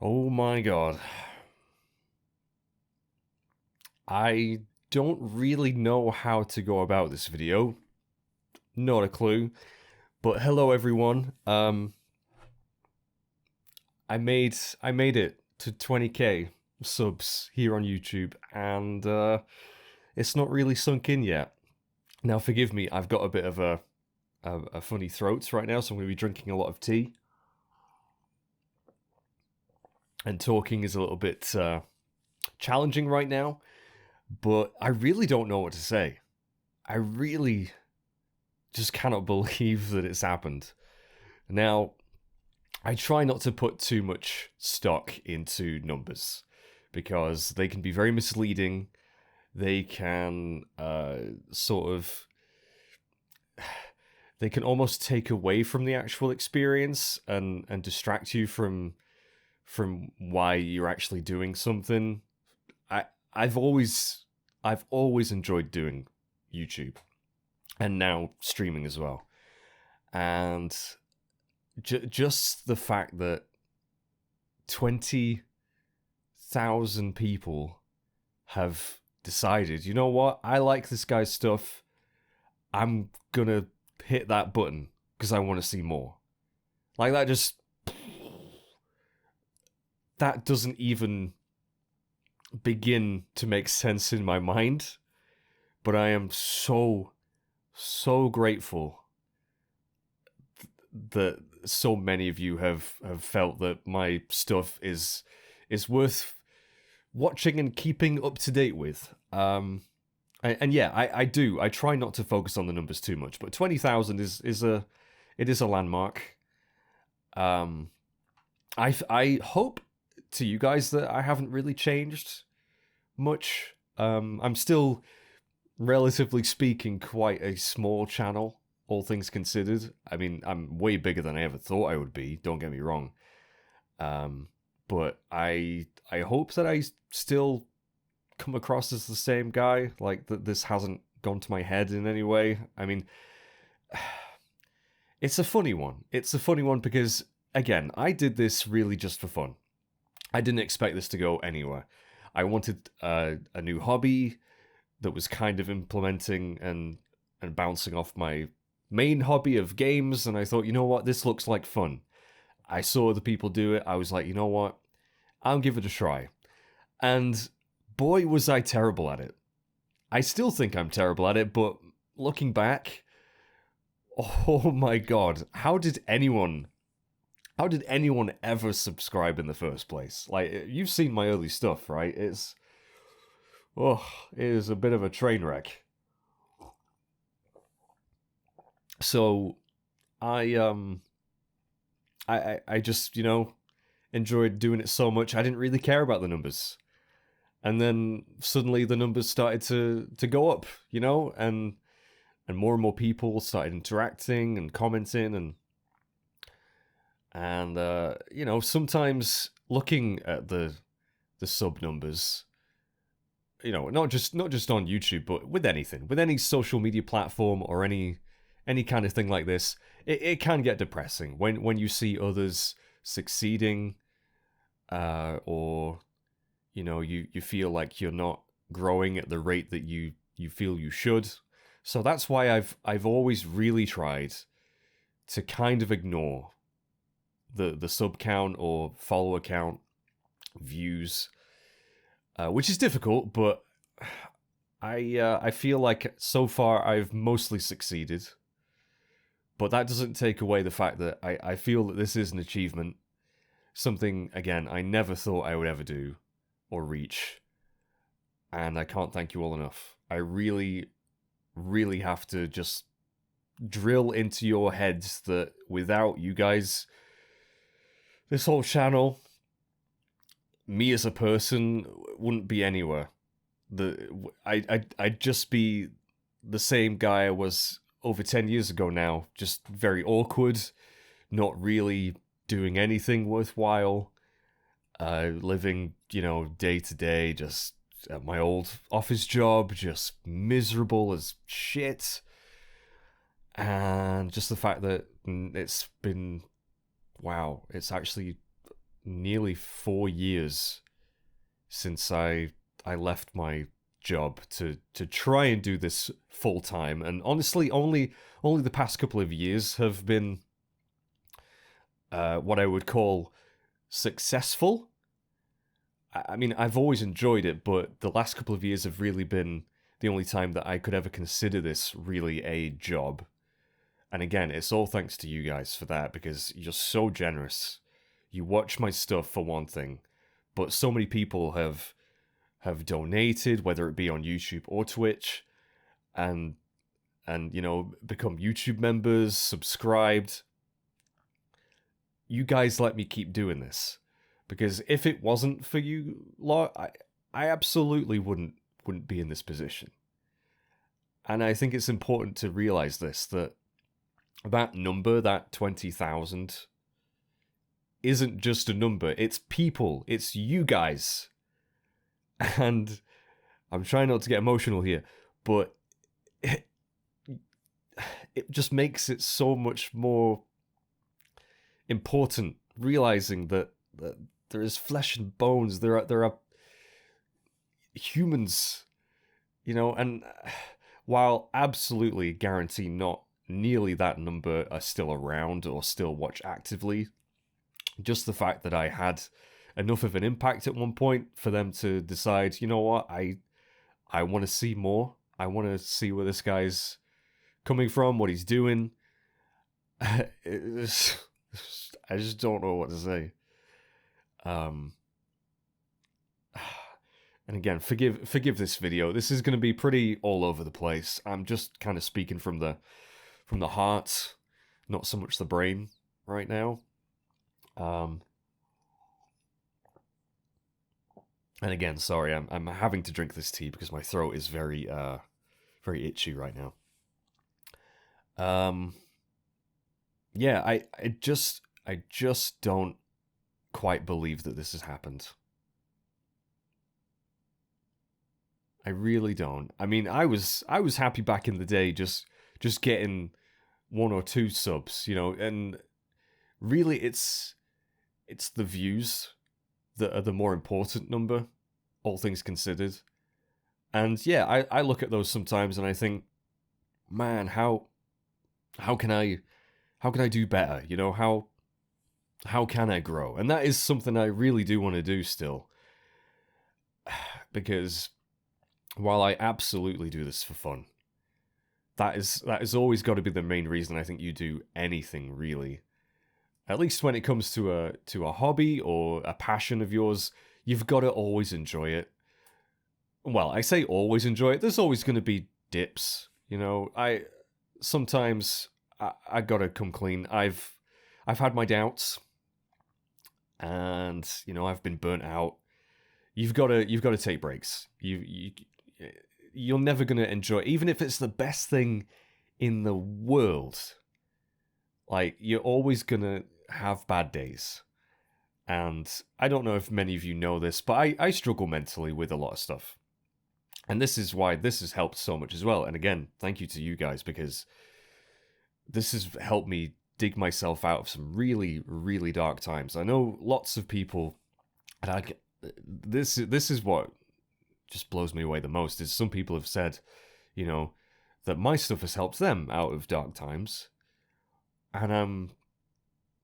Oh my god. I don't really know how to go about this video. Not a clue. But hello everyone. I made it to 20k subs here on YouTube and it's not really sunk in yet. Now forgive me, I've got a bit of a funny throat right now, so I'm going to be drinking a lot of tea. And talking is a little bit challenging right now, but I really don't know what to say. I really just cannot believe that it's happened. Now, I try not to put too much stock into numbers because they can be very misleading. They can sort of. They can almost take away from the actual experience and distract you from why you're actually doing something. I I've always I've always enjoyed doing YouTube and now streaming as well. And just the fact that 20,000 people have decided, you know what, I like this guy's stuff. I'm gonna hit that button because I want to see more. Like that doesn't even begin to make sense in my mind. But I am so grateful that so many of you have felt that my stuff is worth watching and keeping up to date with. And yeah, I do. I try not to focus on the numbers too much, but 20,000 is a landmark. I hope to you guys that I haven't really changed much. I'm still, relatively speaking, quite a small channel, all things considered. I mean, I'm way bigger than I ever thought I would be. Don't get me wrong. But I hope that I still come across as the same guy. Like that, this hasn't gone to my head in any way. I mean, it's a funny one. It's a funny one because again, I did this really just for fun. I didn't expect this to go anywhere. I wanted a new hobby that was kind of implementing and bouncing off my main hobby of games, and I thought, you know what, this looks like fun. I saw other people do it. I was like, you know what, I'll give it a try. And boy, was I terrible at it. I still think I'm terrible at it, but looking back, oh my god, how did anyone ever subscribe in the first place? Like, you've seen my early stuff, right? It is a bit of a train wreck. So I just, enjoyed doing it so much I didn't really care about the numbers. And then suddenly the numbers started to go up, and more people started interacting and commenting and sometimes looking at the sub numbers, not just on YouTube, but with anything, with any social media platform or any kind of thing like this, it can get depressing when you see others succeeding, or you feel like you're not growing at the rate that you feel you should. So that's why I've always really tried to kind of ignore the sub count or follower count, views, which is difficult, but I feel like so far I've mostly succeeded. But that doesn't take away the fact that I feel that this is an achievement, something again I never thought I would ever do or reach, and I can't thank you all enough. I really, really have to just drill into your heads that without you guys, this whole channel, me as a person, wouldn't be anywhere. I'd just be the same guy I was over 10 years ago now, just very awkward, not really doing anything worthwhile, living, day to day, just at my old office job, just miserable as shit. And just the fact that it's been, wow, it's actually nearly 4 years since I left my job to try and do this full time, and honestly, only the past couple of years have been what I would call successful. I mean, I've always enjoyed it, but the last couple of years have really been the only time that I could ever consider this really a job. And again, it's all thanks to you guys for that, because you're so generous. You watch my stuff for one thing, but so many people have donated, whether it be on YouTube or Twitch, and you know, become YouTube members, subscribed. You guys let me keep doing this, because if it wasn't for you lot, I absolutely wouldn't be in this position. And I think it's important to realize this, that number, that 20,000, isn't just a number. It's people. It's you guys. And I'm trying not to get emotional here, but it just makes it so much more important realizing that there is flesh and bones. There are humans, you know, and while absolutely guarantee not nearly that number are still around or still watch actively, just the fact that I had enough of an impact at one point for them to decide, you know what, I want to see more. I want to see where this guy's coming from, what he's doing. I just don't know what to say. And again, forgive this video. This is going to be pretty all over the place. I'm just kind of speaking from the heart, not so much the brain right now. And again, sorry, I'm having to drink this tea because my throat is very itchy right now. Yeah, I just don't quite believe that this has happened. I really don't. I mean, I was happy back in the day just getting 1 or 2 subs, you know, and really it's the views that are the more important number, all things considered. And yeah, I look at those sometimes and I think, man, how can I do better? You know, how can I grow? And that is something I really do want to do still. Because while I absolutely do this for fun, that is always got to be the main reason I think you do anything, really. At least when it comes to a hobby or a passion of yours, you've got to always enjoy it. Well, I say always enjoy it. There's always going to be dips, you know. Sometimes I gotta come clean. I've had my doubts, and you know, I've been burnt out. You've got to take breaks. You're never gonna enjoy it, even if it's the best thing in the world. Like, you're always gonna have bad days. And I don't know if many of you know this, but I struggle mentally with a lot of stuff. And this is why this has helped so much as well. And again, thank you to you guys, because this has helped me dig myself out of some really, really dark times. I know lots of people, and this is what just blows me away the most, is some people have said, you know, that my stuff has helped them out of dark times. And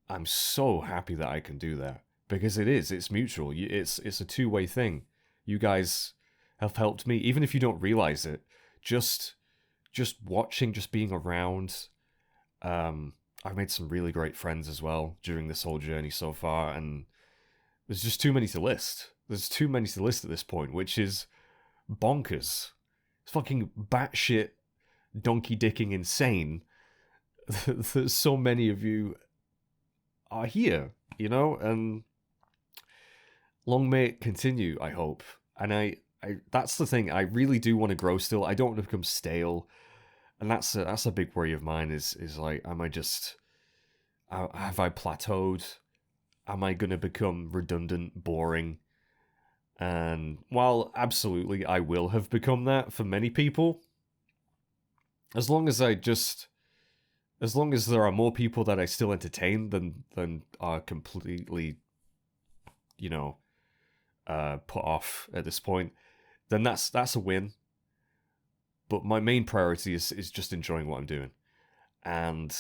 I'm so happy that I can do that, because it's mutual. It's a two-way thing. You guys have helped me, even if you don't realize it. Just watching, just being around. I've made some really great friends as well during this whole journey so far, and there's just too many to list. There's too many to list at this point, which is bonkers. It's fucking batshit, donkey-dicking insane that so many of you are here, you know, and long may it continue, I hope. And I that's the thing, I really do want to grow still. I don't want to become stale. And that's a big worry of mine, is like, have I plateaued? Am I going to become redundant, boring? And while absolutely I will have become that for many people, as long as there are more people that I still entertain than are completely put off at this point, then that's a win. But my main priority is just enjoying what I'm doing, and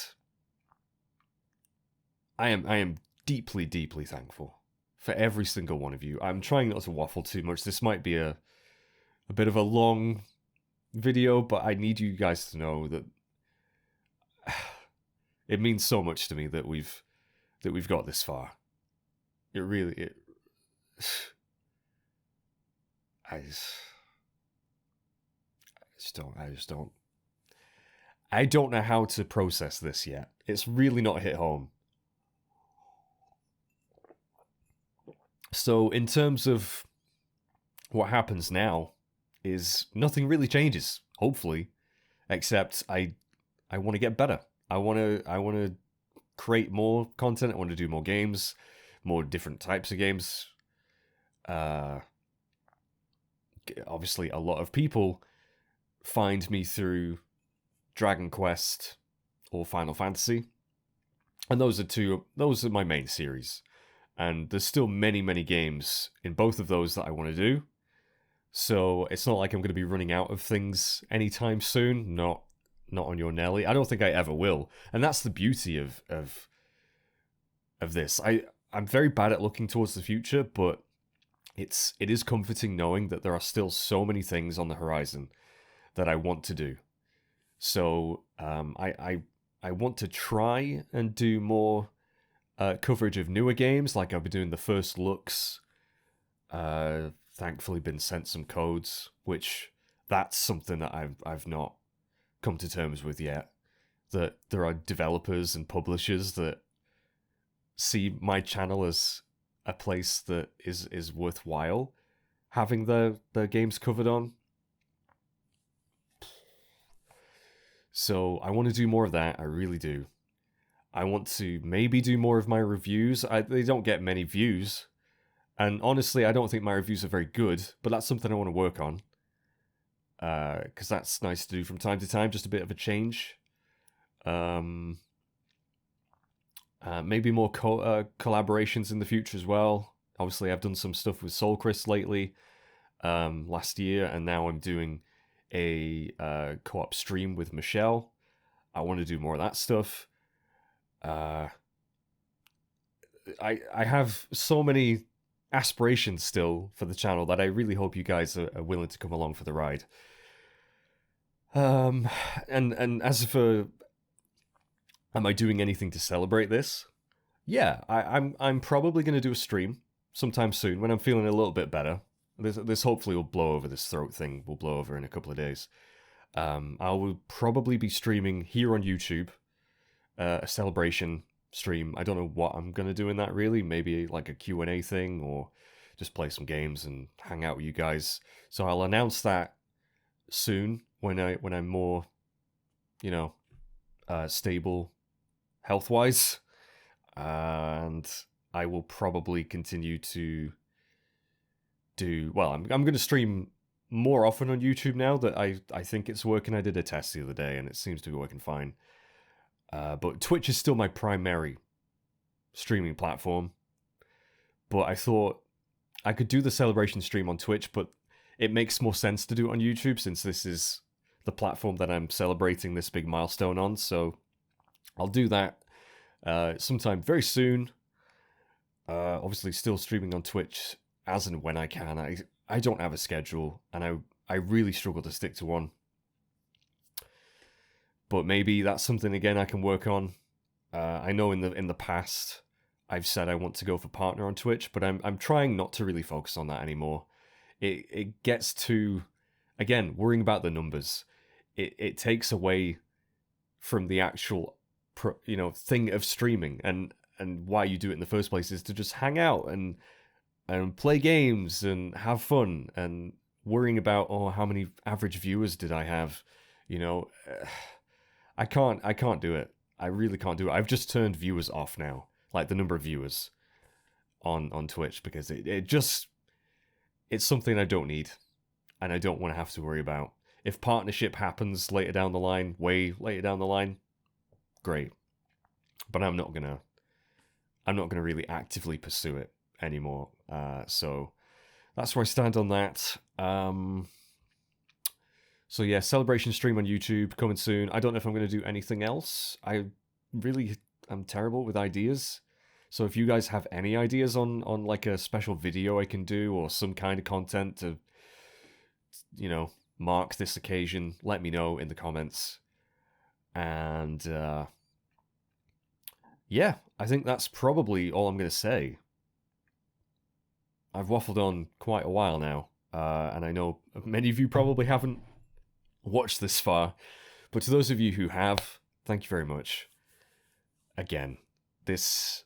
I am deeply, deeply thankful for every single one of you. I'm trying not to waffle too much. This might be a bit of a long video, but I need you guys to know that it means so much to me that we've got this far. It really I don't know how to process this yet. It's really not hit home. So in terms of what happens now is nothing really changes, hopefully, except I want to get better. I want to create more content. I want to do more games, more different types of games. Obviously, a lot of people find me through Dragon Quest or Final Fantasy, and those are my main series. And there's still many, many games in both of those that I want to do. So it's not like I'm going to be running out of things anytime soon. Not on your Nelly. I don't think I ever will. And that's the beauty of this. I'm very bad at looking towards the future, but it is comforting knowing that there are still so many things on the horizon that I want to do. So I want to try and do more coverage of newer games, like I've been doing the first looks. Thankfully been sent some codes, which that's something that I've not come to terms with yet. That there are developers and publishers that see my channel as a place that is worthwhile having their games covered on. So I want to do more of that. I really do. I want to maybe do more of my reviews. They don't get many views. And honestly, I don't think my reviews are very good, but that's something I want to work on. Because that's nice to do from time to time, just a bit of a change. Maybe more collaborations in the future as well. Obviously, I've done some stuff with Soulchrist lately, last year, and now I'm doing a co-op stream with Michelle. I want to do more of that stuff. I have so many aspirations still for the channel that I really hope you guys are willing to come along for the ride. And as for, am I doing anything to celebrate this? Yeah, I'm probably going to do a stream sometime soon when I'm feeling a little bit better. This hopefully will blow over. This throat thing will blow over in a couple of days. I will probably be streaming here on YouTube, a celebration stream. I don't know what I'm going to do in that really. Maybe like a Q&A thing, or just play some games and hang out with you guys. So I'll announce that soon when I'm more, stable health-wise. And I will probably continue to do, well, I'm going to stream more often on YouTube now that I think it's working. I did a test the other day and it seems to be working fine. But Twitch is still my primary streaming platform. But I thought I could do the celebration stream on Twitch, but it makes more sense to do it on YouTube since this is the platform that I'm celebrating this big milestone on. So I'll do that sometime very soon. Obviously still streaming on Twitch as and when I can. I don't have a schedule, and I really struggle to stick to one. But maybe that's something again I can work on. I know in the past I've said I want to go for partner on Twitch, but I'm trying not to really focus on that anymore. It gets to, again, worrying about the numbers. It takes away from the actual thing of streaming, and why you do it in the first place is to just hang out and play games and have fun, and worrying about, how many average viewers did I have? I can't do it. I really can't do it. I've just turned viewers off now, like the number of viewers on Twitch, because it's something I don't need, and I don't want to have to worry about. If partnership happens later down the line, way later down the line, great. But I'm not gonna really actively pursue it anymore. So that's where I stand on that. So yeah, celebration stream on YouTube coming soon. I don't know if I'm going to do anything else. I'm terrible with ideas. So if you guys have any ideas on like a special video I can do or some kind of content to, mark this occasion, let me know in the comments. And yeah, I think that's probably all I'm going to say. I've waffled on quite a while now, and I know many of you probably haven't watched this far, but to those of you who have, thank you very much. Again, this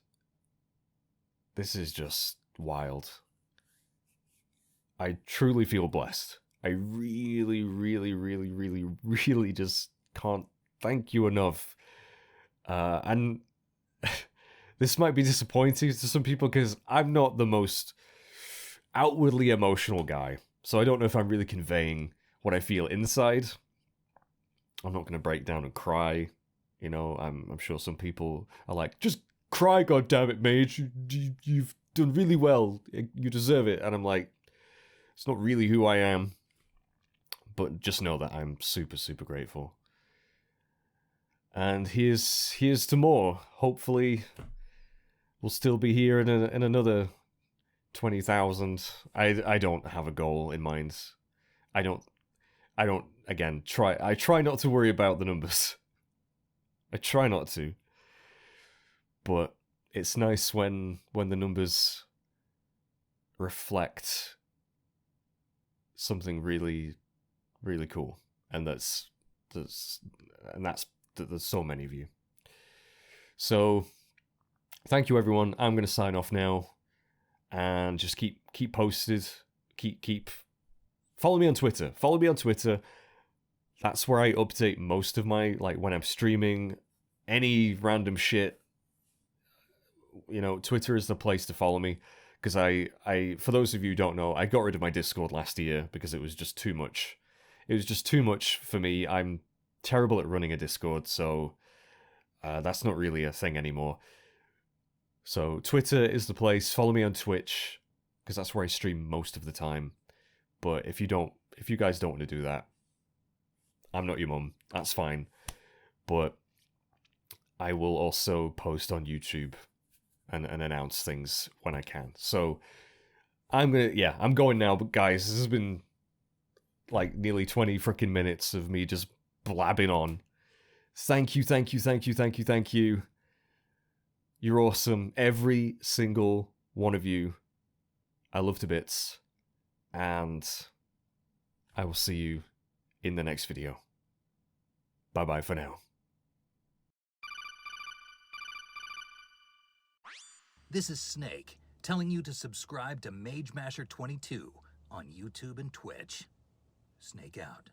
is just wild. I truly feel blessed. I really, really, really, really, really just can't thank you enough. And this might be disappointing to some people because I'm not the most outwardly emotional guy. So I don't know if I'm really conveying what I feel inside. I'm not going to break down and cry. I'm sure some people are like, just cry, goddammit, mate. You've done really well. You deserve it. And I'm like, it's not really who I am. But just know that I'm super, super grateful. And here's to more. Hopefully, we'll still be here in another 20,000. I don't have a goal in mind. I don't again I try not to worry about the numbers. I try not to. But it's nice when the numbers reflect something really, really cool. And there's so many of you. So thank you everyone. I'm going to sign off now and just keep posted. Keep follow me on Twitter. That's where I update most of my, like, when I'm streaming any random shit. Twitter is the place to follow me because I for those of you who don't know, I got rid of my Discord last year because it was just too much. It was just too much for me. I'm terrible at running a Discord, so that's not really a thing anymore. So Twitter is the place. Follow me on Twitch because that's where I stream most of the time. But if you guys don't want to do that, I'm not your mum. That's fine. But I will also post on YouTube and announce things when I can. So I'm going now. But guys, this has been like nearly 20 freaking minutes of me just blabbing on. Thank you. You're awesome. Every single one of you. I love to bits. And I will see you in the next video. Bye-bye for now. This is Snake, telling you to subscribe to Mage Masher 22 on YouTube and Twitch. Snake out.